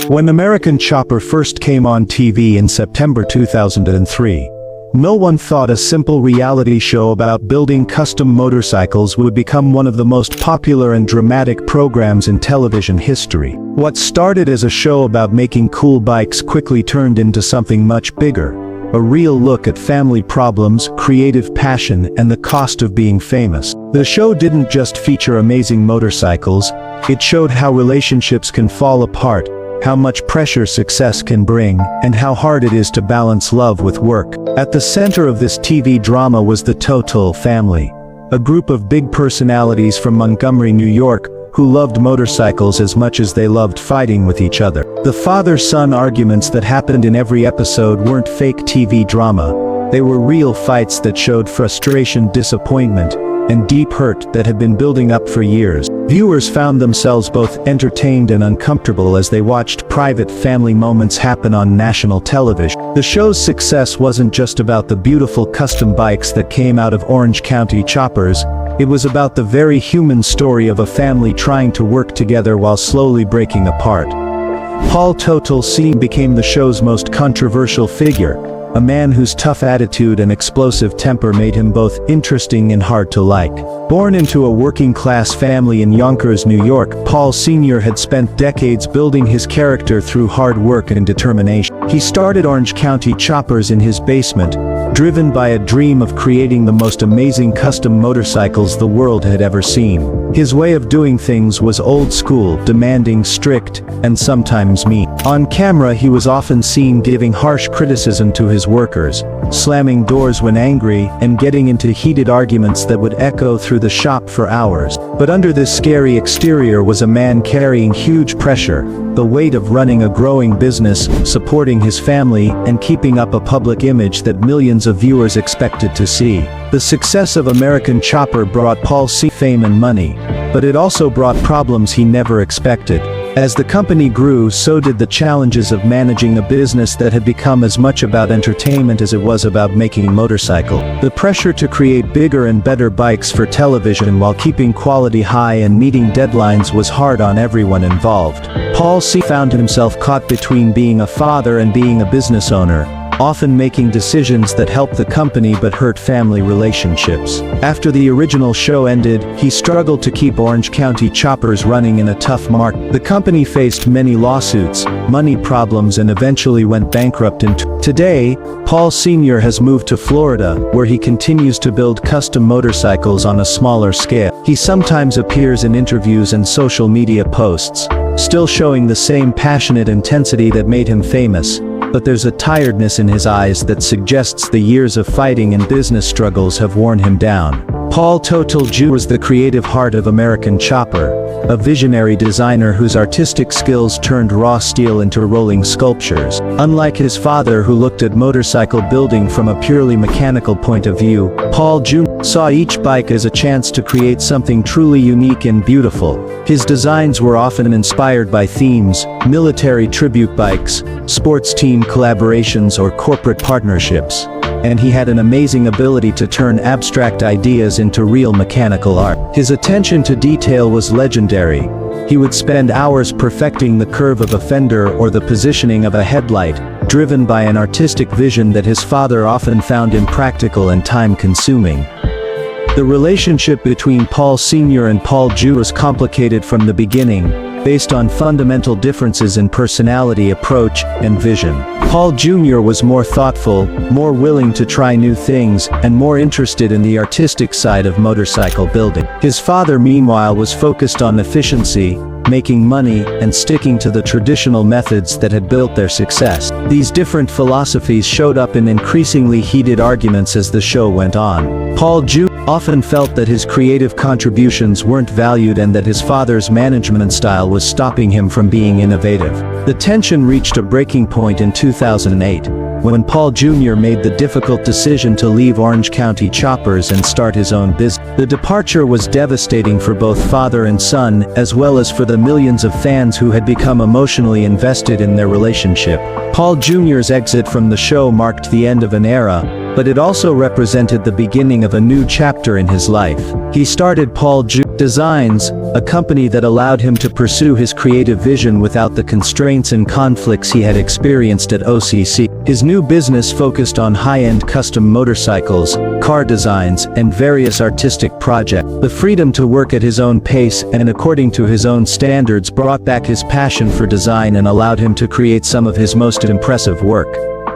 When American Chopper first came on TV in September 2003, no one thought a simple reality show about building custom motorcycles would become one of the most popular and dramatic programs in television history. What started as a show about making cool bikes quickly turned into something much bigger, a real look at family problems, creative passion, and the cost of being famous. The show didn't just feature amazing motorcycles, it showed how relationships can fall apart, how much pressure success can bring, and how hard it is to balance love with work. At the center of this TV drama was the Teutul family, a group of big personalities from Montgomery, New York, who loved motorcycles as much as they loved fighting with each other. The father-son arguments that happened in every episode weren't fake TV drama, they were real fights that showed frustration, disappointment, and deep hurt that had been building up for years. Viewers found themselves both entertained and uncomfortable as they watched private family moments happen on national television. The show's success wasn't just about the beautiful custom bikes that came out of Orange County choppers, it was about the very human story of a family trying to work together while slowly breaking apart. Paul Teutul Sr. became the show's most controversial figure, a man whose tough attitude and explosive temper made him both interesting and hard to like. Born into a working-class family in Yonkers, New York, Paul Sr. had spent decades building his character through hard work and determination. He started Orange County choppers in his basement, driven by a dream of creating the most amazing custom motorcycles the world had ever seen. His way of doing things was old school, demanding, strict, and sometimes mean. On camera, he was often seen giving harsh criticism to his workers, slamming doors when angry, and getting into heated arguments that would echo through the shop for hours. But under this scary exterior was a man carrying huge pressure, the weight of running a growing business, supporting his family, and keeping up a public image that millions of viewers expected to see. The success of American Chopper brought Paul Sr. fame and money, but it also brought problems he never expected. As the company grew, so did the challenges of managing a business that had become as much about entertainment as it was about making a motorcycle. The pressure to create bigger and better bikes for television while keeping quality high and meeting deadlines was hard on everyone involved. Paul Sr. found himself caught between being a father and being a business owner, often making decisions that helped the company but hurt family relationships. After the original show ended, he struggled to keep Orange County choppers running in a tough market. The company faced many lawsuits, money problems, and eventually went bankrupt. Today, Paul Sr. has moved to Florida, where he continues to build custom motorcycles on a smaller scale. He sometimes appears in interviews and social media posts, still showing the same passionate intensity that made him famous. But there's a tiredness in his eyes that suggests the years of fighting and business struggles have worn him down. Paul Teutul Jr. was the creative heart of American Chopper, a visionary designer whose artistic skills turned raw steel into rolling sculptures. Unlike his father, who looked at motorcycle building from a purely mechanical point of view, Paul Jr. saw each bike as a chance to create something truly unique and beautiful. His designs were often inspired by themes, military tribute bikes, sports team collaborations, or corporate partnerships. And he had an amazing ability to turn abstract ideas into real mechanical art. His attention to detail was legendary. He would spend hours perfecting the curve of a fender or the positioning of a headlight, driven by an artistic vision that his father often found impractical and time-consuming. The relationship between Paul Sr. and Paul Jr. was complicated from the beginning, based on fundamental differences in personality, approach, and vision. Paul Jr. was more thoughtful, more willing to try new things, and more interested in the artistic side of motorcycle building. His father, meanwhile, was focused on efficiency, making money, and sticking to the traditional methods that had built their success. These different philosophies showed up in increasingly heated arguments as the show went on. Paul Jr. often felt that his creative contributions weren't valued and that his father's management style was stopping him from being innovative. The tension reached a breaking point in 2008, when Paul Jr. made the difficult decision to leave Orange County choppers and start his own business. The departure was devastating for both father and son, as well as for the millions of fans who had become emotionally invested in their relationship. Paul Jr.'s exit from the show marked the end of an era, but it also represented the beginning of a new chapter in his life. He started Paul Teutul Designs, a company that allowed him to pursue his creative vision without the constraints and conflicts he had experienced at OCC. His new business focused on high-end custom motorcycles, car designs, and various artistic projects. The freedom to work at his own pace and according to his own standards brought back his passion for design and allowed him to create some of his most impressive work.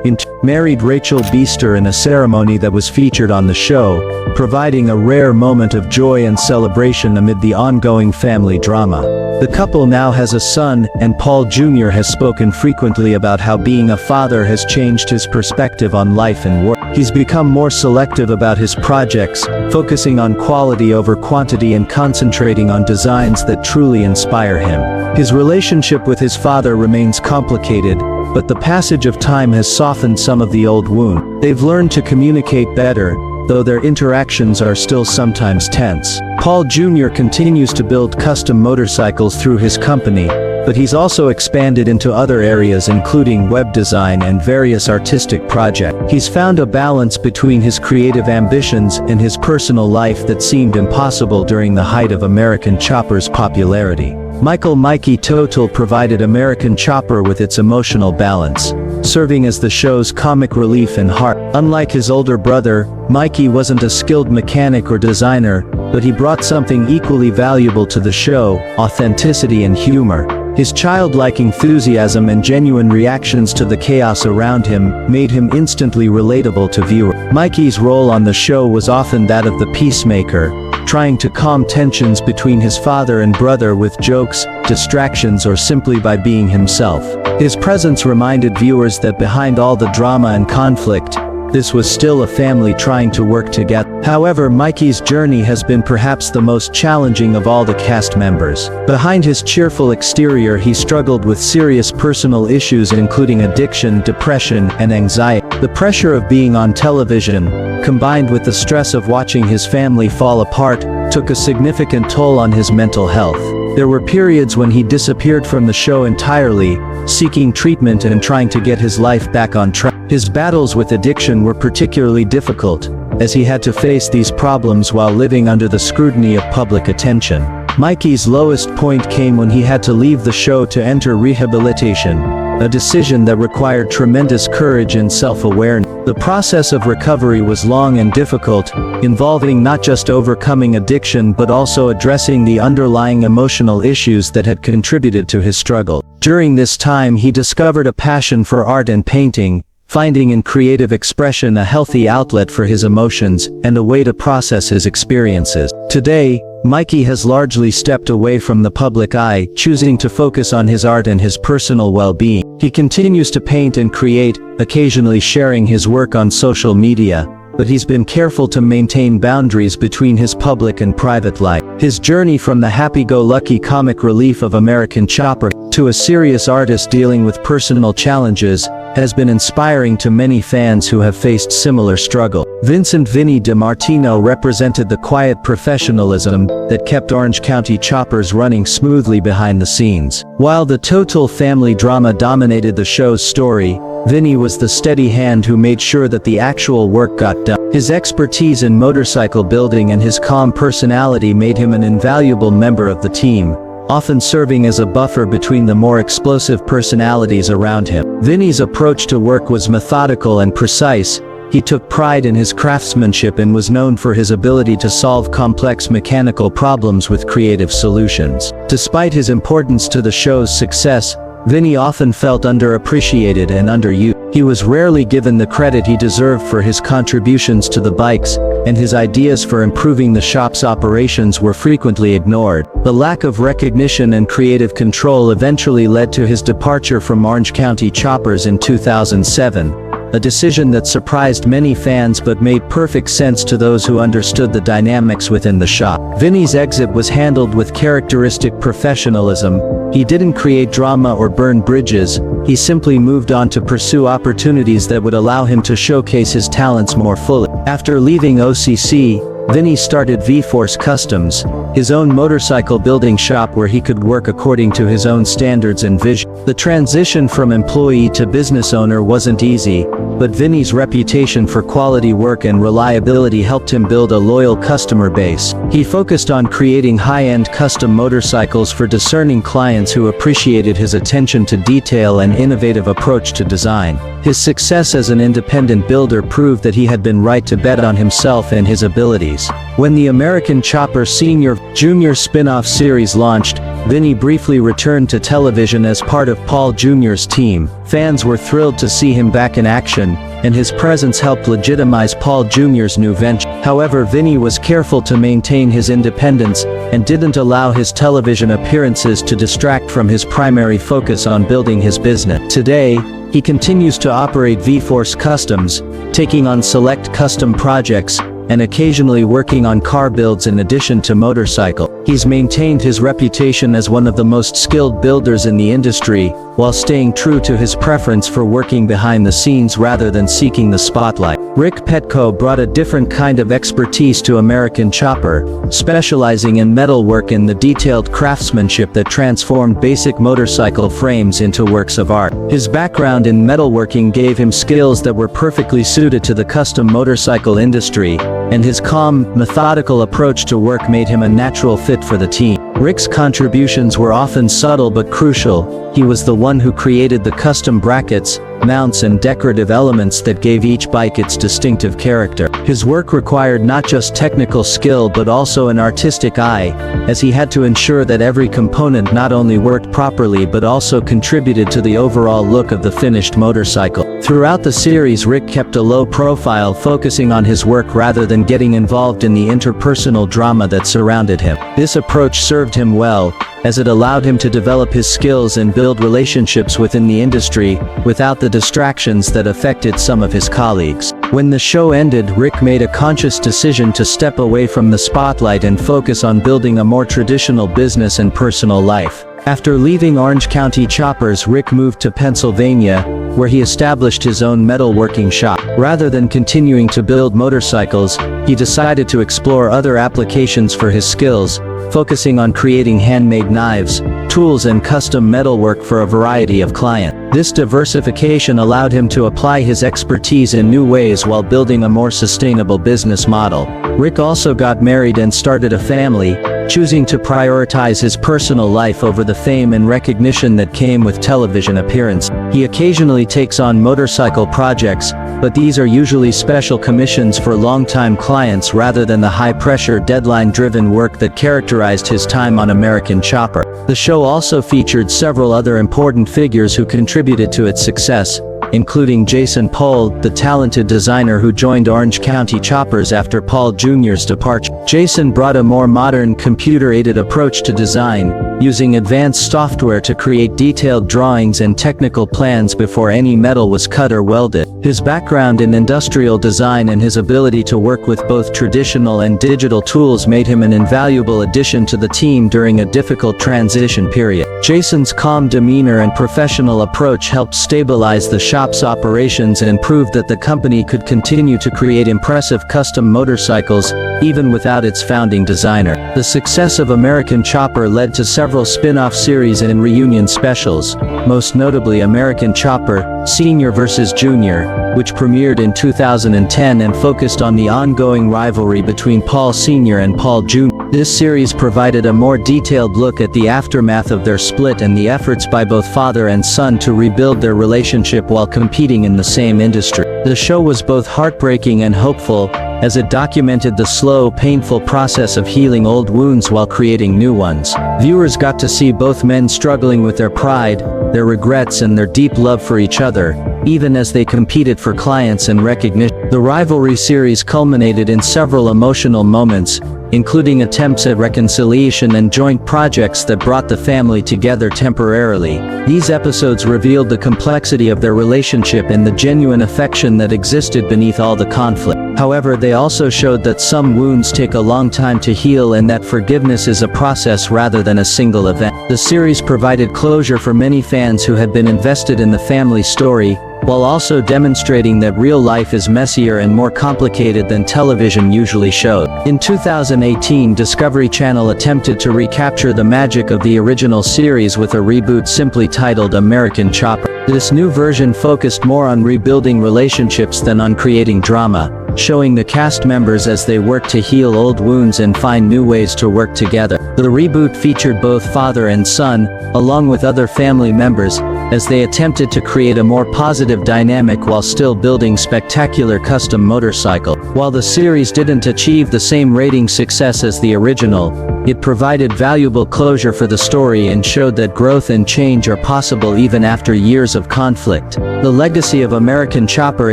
He married Rachel Beester in a ceremony that was featured on the show, providing a rare moment of joy and celebration amid the ongoing family drama. The couple now has a son, and Paul Jr. has spoken frequently about how being a father has changed his perspective on life and work. He's become more selective about his projects, focusing on quality over quantity and concentrating on designs that truly inspire him. His relationship with his father remains complicated, but the passage of time has softened some of the old wound. They've learned to communicate better, though their interactions are still sometimes tense. Paul Jr. continues to build custom motorcycles through his company, but he's also expanded into other areas including web design and various artistic projects. He's found a balance between his creative ambitions and his personal life that seemed impossible during the height of American Chopper's popularity. Mikey Teutul provided American Chopper with its emotional balance, serving as the show's comic relief and heart. Unlike his older brother, Mikey wasn't a skilled mechanic or designer, but he brought something equally valuable to the show: authenticity and humor. His childlike enthusiasm and genuine reactions to the chaos around him made him instantly relatable to viewers. Mikey's role on the show was often that of the peacemaker, trying to calm tensions between his father and brother with jokes, distractions, or simply by being himself. His presence reminded viewers that behind all the drama and conflict, this was still a family trying to work together. However, Mikey's journey has been perhaps the most challenging of all the cast members. Behind his cheerful exterior, he struggled with serious personal issues including addiction, depression, and anxiety. The pressure of being on television, combined with the stress of watching his family fall apart, took a significant toll on his mental health. There were periods when he disappeared from the show entirely, seeking treatment and trying to get his life back on track. His battles with addiction were particularly difficult, as he had to face these problems while living under the scrutiny of public attention. Mikey's lowest point came when he had to leave the show to enter rehabilitation, a decision that required tremendous courage and self-awareness. The process of recovery was long and difficult, involving not just overcoming addiction but also addressing the underlying emotional issues that had contributed to his struggle. During this time, he discovered a passion for art and painting, finding in creative expression a healthy outlet for his emotions and a way to process his experiences. Today, Mikey has largely stepped away from the public eye, choosing to focus on his art and his personal well-being. He continues to paint and create, occasionally sharing his work on social media, but he's been careful to maintain boundaries between his public and private life. His journey from the happy-go-lucky comic relief of American Chopper to a serious artist dealing with personal challenges has been inspiring to many fans who have faced similar struggle. Vinny DiMartino represented the quiet professionalism that kept Orange County Choppers running smoothly behind the scenes. While the Teutul family drama dominated the show's story, Vinny was the steady hand who made sure that the actual work got done. His expertise in motorcycle building and his calm personality made him an invaluable member of the team, often serving as a buffer between the more explosive personalities around him. Vinny's approach to work was methodical and precise. He took pride in his craftsmanship and was known for his ability to solve complex mechanical problems with creative solutions. Despite his importance to the show's success, Vinny often felt underappreciated and underused. He was rarely given the credit he deserved for his contributions to the bikes, and his ideas for improving the shop's operations were frequently ignored. The lack of recognition and creative control eventually led to his departure from Orange County Choppers in 2007, a decision that surprised many fans but made perfect sense to those who understood the dynamics within the shop. Vinny's exit was handled with characteristic professionalism. He didn't create drama or burn bridges. He simply moved on to pursue opportunities that would allow him to showcase his talents more fully. After leaving OCC, Vinny started V-Force Customs, his own motorcycle building shop where he could work according to his own standards and vision. The transition from employee to business owner wasn't easy, but Vinny's reputation for quality work and reliability helped him build a loyal customer base. He focused on creating high-end custom motorcycles for discerning clients who appreciated his attention to detail and innovative approach to design. His success as an independent builder proved that he had been right to bet on himself and his abilities. When the American Chopper Sr. Jr. spin-off series launched, Vinny briefly returned to television as part of Paul Jr.'s team. Fans were thrilled to see him back in action, and his presence helped legitimize Paul Jr.'s new venture. However, Vinny was careful to maintain his independence and didn't allow his television appearances to distract from his primary focus on building his business. Today, he continues to operate V-Force Customs, taking on select custom projects, and occasionally working on car builds in addition to motorcycle. He's maintained his reputation as one of the most skilled builders in the industry, while staying true to his preference for working behind the scenes rather than seeking the spotlight. Rick Petco brought a different kind of expertise to American Chopper, specializing in metalwork and the detailed craftsmanship that transformed basic motorcycle frames into works of art. His background in metalworking gave him skills that were perfectly suited to the custom motorcycle industry, and his calm, methodical approach to work made him a natural fit for the team. Rick's contributions were often subtle but crucial. He was the one who created the custom brackets, mounts and decorative elements that gave each bike its distinctive character. His work required not just technical skill but also an artistic eye, as he had to ensure that every component not only worked properly but also contributed to the overall look of the finished motorcycle. Throughout the series, Rick kept a low profile, focusing on his work rather than getting involved in the interpersonal drama that surrounded him. This approach served him well, as it allowed him to develop his skills and build relationships within the industry, without the distractions that affected some of his colleagues. When the show ended, Rick made a conscious decision to step away from the spotlight and focus on building a more traditional business and personal life. After leaving Orange County Choppers, Rick moved to Pennsylvania, where he established his own metalworking shop. Rather than continuing to build motorcycles, he decided to explore other applications for his skills, focusing on creating handmade knives, tools and custom metalwork for a variety of clients. This diversification allowed him to apply his expertise in new ways while building a more sustainable business model. Rick also got married and started a family, choosing to prioritize his personal life over the fame and recognition that came with television appearances. He occasionally takes on motorcycle projects, but these are usually special commissions for longtime clients rather than the high-pressure, deadline-driven work that characterized his time on American Chopper. The show also featured several other important figures who contributed to its success, including Jason Pohl, the talented designer who joined Orange County Choppers after Paul Jr.'s departure. Jason brought a more modern, computer-aided approach to design, using advanced software to create detailed drawings and technical plans before any metal was cut or welded. His background in industrial design and his ability to work with both traditional and digital tools made him an invaluable addition to the team during a difficult transition period. Jason's calm demeanor and professional approach helped stabilize the shop's operations and proved that the company could continue to create impressive custom motorcycles, even without its founding designer. The success of American Chopper led to several spin-off series and reunion specials, most notably American Chopper Sr. vs. Jr., which premiered in 2010 and focused on the ongoing rivalry between Paul Sr. and Paul Jr. This series provided a more detailed look at the aftermath of their split and the efforts by both father and son to rebuild their relationship while competing in the same industry. The show was both heartbreaking and hopeful, as it documented the slow, painful process of healing old wounds while creating new ones. Viewers got to see both men struggling with their pride, their regrets and their deep love for each other, even as they competed for clients and recognition. The rivalry series culminated in several emotional moments, including attempts at reconciliation and joint projects that brought the family together temporarily. These episodes revealed the complexity of their relationship and the genuine affection that existed beneath all the conflict. However, they also showed that some wounds take a long time to heal and that forgiveness is a process rather than a single event. The series provided closure for many fans who had been invested in the family story, while also demonstrating that real life is messier and more complicated than television usually showed. In 2018, Discovery Channel attempted to recapture the magic of the original series with a reboot simply titled American Chopper. This new version focused more on rebuilding relationships than on creating drama, showing the cast members as they work to heal old wounds and find new ways to work together. The reboot featured both father and son, along with other family members, as they attempted to create a more positive dynamic while still building spectacular custom motorcycles. While the series didn't achieve the same rating success as the original, it provided valuable closure for the story and showed that growth and change are possible even after years of conflict. The legacy of American Chopper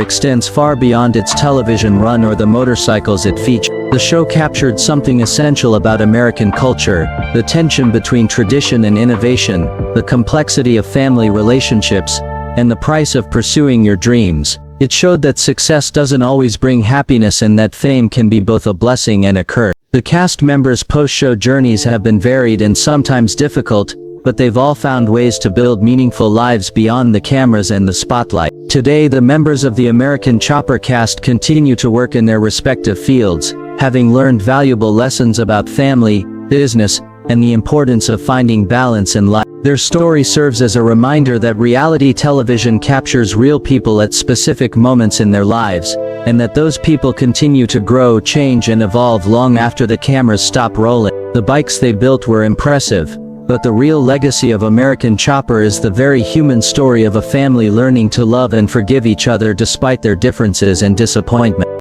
extends far beyond its television run or the motorcycles it featured. The show captured something essential about American culture: the tension between tradition and innovation, the complexity of family relationships, and the price of pursuing your dreams. It showed that success doesn't always bring happiness and that fame can be both a blessing and a curse. The cast members' post-show journeys have been varied and sometimes difficult, but they've all found ways to build meaningful lives beyond the cameras and the spotlight. Today, the members of the American Chopper cast continue to work in their respective fields, having learned valuable lessons about family, business, and the importance of finding balance in life. Their story serves as a reminder that reality television captures real people at specific moments in their lives, and that those people continue to grow, change, and evolve long after the cameras stop rolling. The bikes they built were impressive, but the real legacy of American Chopper is the very human story of a family learning to love and forgive each other despite their differences and disappointment.